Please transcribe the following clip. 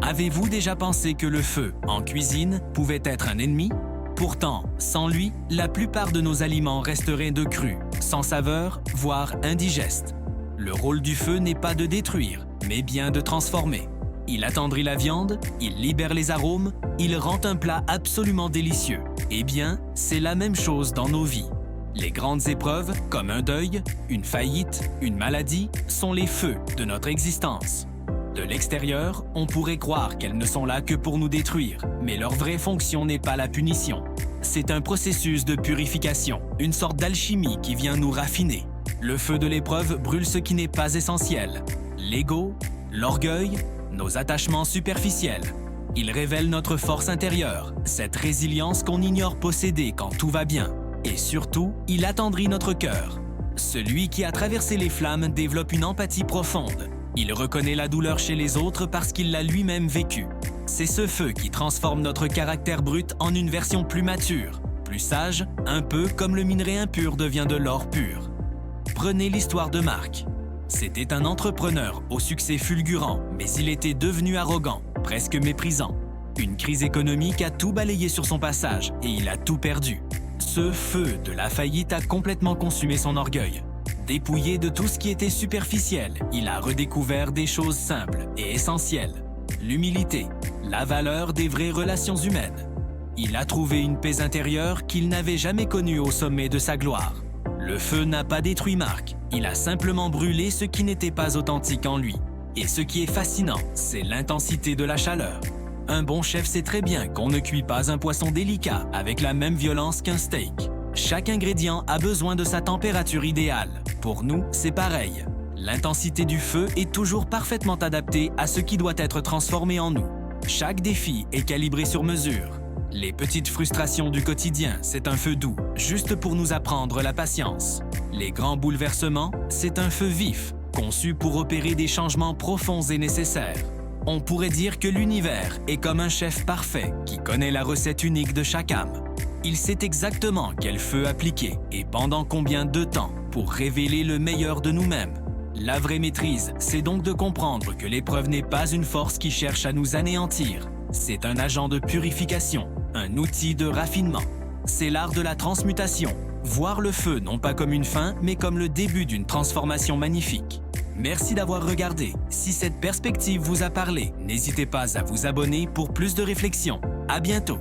Avez-vous déjà pensé que le feu, en cuisine, pouvait être un ennemi? Pourtant, sans lui, la plupart de nos aliments resteraient de crus, sans saveur, voire indigestes. Le rôle du feu n'est pas de détruire, mais bien de transformer. Il attendrit la viande, il libère les arômes, il rend un plat absolument délicieux. Eh bien, c'est la même chose dans nos vies. Les grandes épreuves, comme un deuil, une faillite, une maladie, sont les feux de notre existence. De l'extérieur, on pourrait croire qu'elles ne sont là que pour nous détruire, mais leur vraie fonction n'est pas la punition. C'est un processus de purification, une sorte d'alchimie qui vient nous raffiner. Le feu de l'épreuve brûle ce qui n'est pas essentiel. L'ego, l'orgueil, nos attachements superficiels. Il révèle notre force intérieure, cette résilience qu'on ignore posséder quand tout va bien. Et surtout, il attendrit notre cœur. Celui qui a traversé les flammes développe une empathie profonde. Il reconnaît la douleur chez les autres parce qu'il l'a lui-même vécue. C'est ce feu qui transforme notre caractère brut en une version plus mature, plus sage, un peu comme le minerai impur devient de l'or pur. Prenez l'histoire de Marc. C'était un entrepreneur au succès fulgurant, mais il était devenu arrogant, presque méprisant. Une crise économique a tout balayé sur son passage et il a tout perdu. Ce feu de la faillite a complètement consumé son orgueil. Dépouillé de tout ce qui était superficiel, il a redécouvert des choses simples et essentielles. L'humilité, la valeur des vraies relations humaines. Il a trouvé une paix intérieure qu'il n'avait jamais connue au sommet de sa gloire. Le feu n'a pas détruit Marc, il a simplement brûlé ce qui n'était pas authentique en lui. Et ce qui est fascinant, c'est l'intensité de la chaleur. Un bon chef sait très bien qu'on ne cuit pas un poisson délicat avec la même violence qu'un steak. Chaque ingrédient a besoin de sa température idéale. Pour nous, c'est pareil. L'intensité du feu est toujours parfaitement adaptée à ce qui doit être transformé en nous. Chaque défi est calibré sur mesure. Les petites frustrations du quotidien, c'est un feu doux, juste pour nous apprendre la patience. Les grands bouleversements, c'est un feu vif, conçu pour opérer des changements profonds et nécessaires. On pourrait dire que l'univers est comme un chef parfait qui connaît la recette unique de chaque âme. Il sait exactement quel feu appliquer et pendant combien de temps pour révéler le meilleur de nous-mêmes. La vraie maîtrise, c'est donc de comprendre que l'épreuve n'est pas une force qui cherche à nous anéantir. C'est un agent de purification, un outil de raffinement. C'est l'art de la transmutation. Voir le feu non pas comme une fin, mais comme le début d'une transformation magnifique. Merci d'avoir regardé. Si cette perspective vous a parlé, n'hésitez pas à vous abonner pour plus de réflexions. À bientôt!